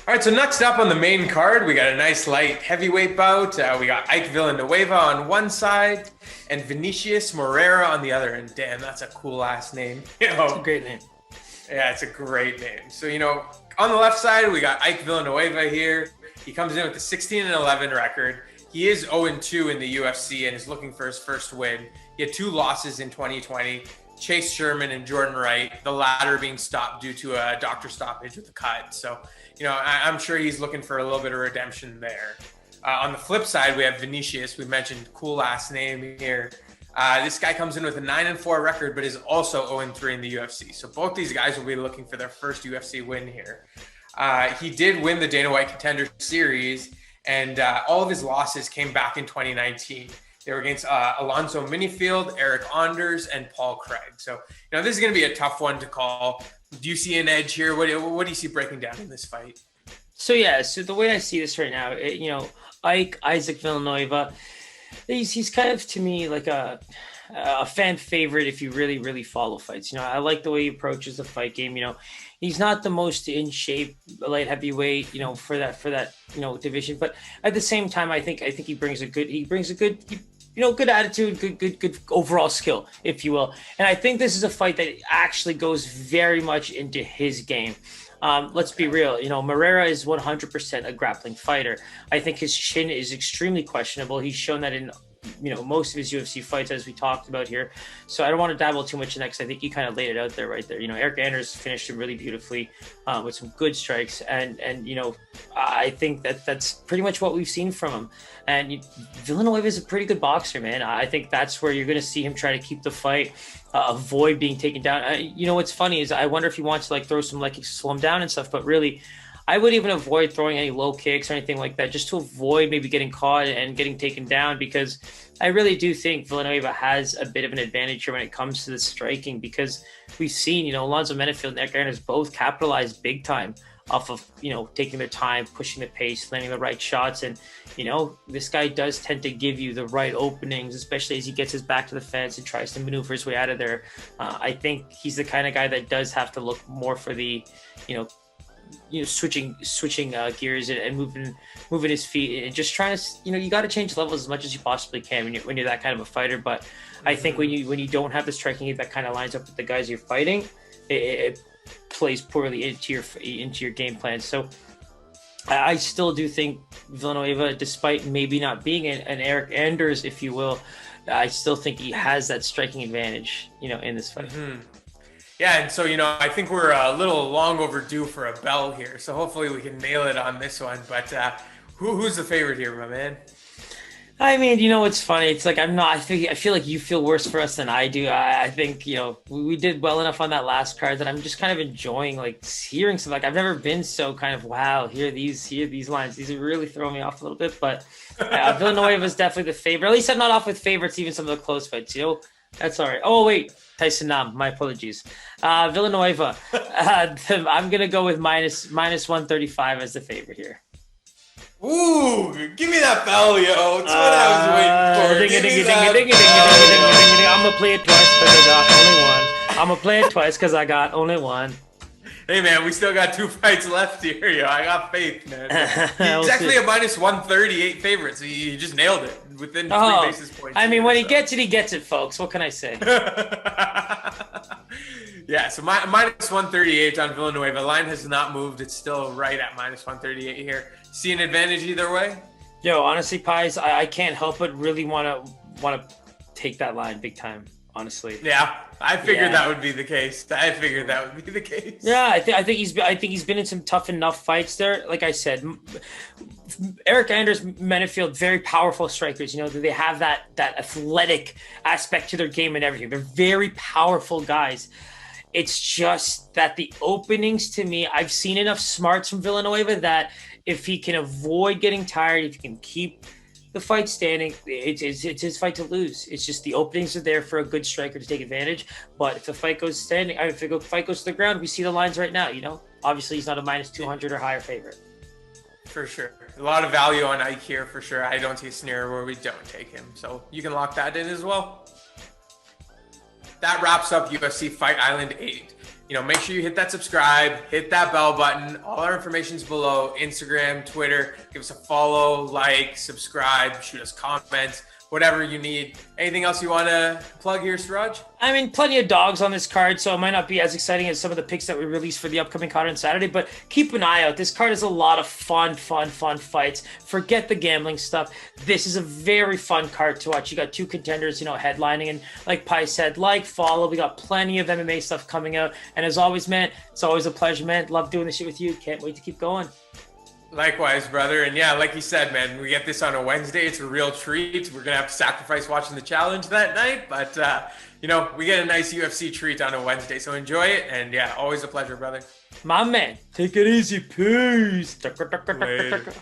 All right, so next up on the main card, we got a nice light heavyweight bout. We got Ike Villanueva on one side and Vinicius Moreira on the other. And damn, that's a cool last name. It's a great name. Yeah, it's a great name. So, on the left side, we got Ike Villanueva here. He comes in with a 16-11 record. He is 0-2 in the UFC and is looking for his first win. He had 2 losses in 2020. Chase Sherman and Jordan Wright, the latter being stopped due to a doctor stoppage with a cut. So, I'm sure he's looking for a little bit of redemption there. On the flip side, we have Vinicius. We mentioned cool last name here. This guy comes in with a 9-4 record, but is also 0-3 in the UFC. So both these guys will be looking for their first UFC win here. He did win the Dana White Contender Series, and all of his losses came back in 2019. They were against Alonzo Minifield, Eric Anders, and Paul Craig. So, this is going to be a tough one to call. Do you see an edge here? What do you see breaking down in this fight? So the way I see this right now, Isaac Villanueva, he's kind of, to me, like a fan favorite if you really, really follow fights. I like the way he approaches the fight game. He's not the most in shape light heavyweight, for that division. But at the same time, I think he brings a good good attitude, good overall skill, if you will. And I think this is a fight that actually goes very much into his game. Let's be real. Moreira is 100% a grappling fighter. I think his chin is extremely questionable. He's shown that in most of his UFC fights, as we talked about here. So I don't want to dabble too much in that because I think you kind of laid it out there right there. Eric Anders finished him really beautifully with some good strikes. And I think that's pretty much what we've seen from him. And Villanueva is a pretty good boxer, man. I think that's where you're going to see him try to keep the fight, avoid being taken down. What's funny is I wonder if he wants to throw some slow him down and stuff, but really, I would even avoid throwing any low kicks or anything like that, just to avoid maybe getting caught and getting taken down, because I really do think Villanueva has a bit of an advantage here when it comes to the striking, because we've seen, Alonzo Menifield and Eric Anders both capitalized big time off of, taking their time, pushing the pace, landing the right shots. And, this guy does tend to give you the right openings, especially as he gets his back to the fence and tries to maneuver his way out of there. I think he's the kind of guy that does have to look more for the, switching gears and moving his feet and just trying to, you got to change levels as much as you possibly can when you're that kind of a fighter. But I think when you don't have the striking game that kind of lines up with the guys you're fighting, it plays poorly into your game plan. So I still do think Villanueva, despite maybe not being an Eric Anders, if you will, I still think he has that striking advantage, in this fight. Mm-hmm. Yeah, and so, I think we're a little long overdue for a bell here, so hopefully we can nail it on this one. But who's the favorite here, my man? I mean, it's funny. It's like I feel like you feel worse for us than I do. I think, we did well enough on that last card that I'm just kind of enjoying, hearing some, I've never been so kind of, wow, hear these lines. These are really throwing me off a little bit, but Villanueva is definitely the favorite. At least I'm not off with favorites, even some of the close fights, That's all right. Oh, wait. Tyson Nam, my apologies. Villanueva, I'm going to go with minus 135 as the favorite here. Ooh, give me that bell, yo. That's what I was waiting for. I'm going to play it twice because I got only one. I'm going to play it twice because I got only one. Hey, man, we still got 2 fights left here, yo. I got faith, man. He's actually a minus 138 favorite, so you just nailed it within 3 basis points. I mean, when he gets it, folks. What can I say? Yeah, so minus 138 on Villanueva. The line has not moved. It's still right at minus 138 here. See an advantage either way? Yo, honestly, Pies, I can't help but really want to take that line big time. Honestly, yeah, I figured that would be the case. Yeah, I think he's been in some tough enough fights there. Like I said, Eric Anders, Menifield, very powerful strikers. They have that athletic aspect to their game and everything. They're very powerful guys. It's just that the openings, to me, I've seen enough smarts from Villanueva that if he can avoid getting tired, if he can keep the fight standing, it's his fight to lose. It's just the openings are there for a good striker to take advantage. But if the fight goes standing, if the fight goes to the ground, we see the lines right now. Obviously he's not a minus 200 or higher favorite. For sure, a lot of value on Ike here for sure. I don't see a scenario where we don't take him, so you can lock that in as well. That wraps up UFC Fight Island 8. Make sure you hit that subscribe, hit that bell button. All our information's below. Instagram, Twitter. Give us a follow, like, subscribe, shoot us comments, whatever you need. Anything else you want to plug here, Siraj? I mean, plenty of dogs on this card, so it might not be as exciting as some of the picks that we released for the upcoming card on Saturday, but keep an eye out. This card is a lot of fun fights. Forget the gambling stuff. This is a very fun card to watch. You got two contenders, headlining, and like Pi said, follow. We got plenty of MMA stuff coming out, and as always, man, it's always a pleasure, man. Love doing this shit with you. Can't wait to keep going. Likewise, brother. And yeah, like you said, man, we get this on a Wednesday. It's a real treat. We're going to have to sacrifice watching the challenge that night. But, we get a nice UFC treat on a Wednesday. So enjoy it. And yeah, always a pleasure, brother. My man, take it easy. Peace. Later.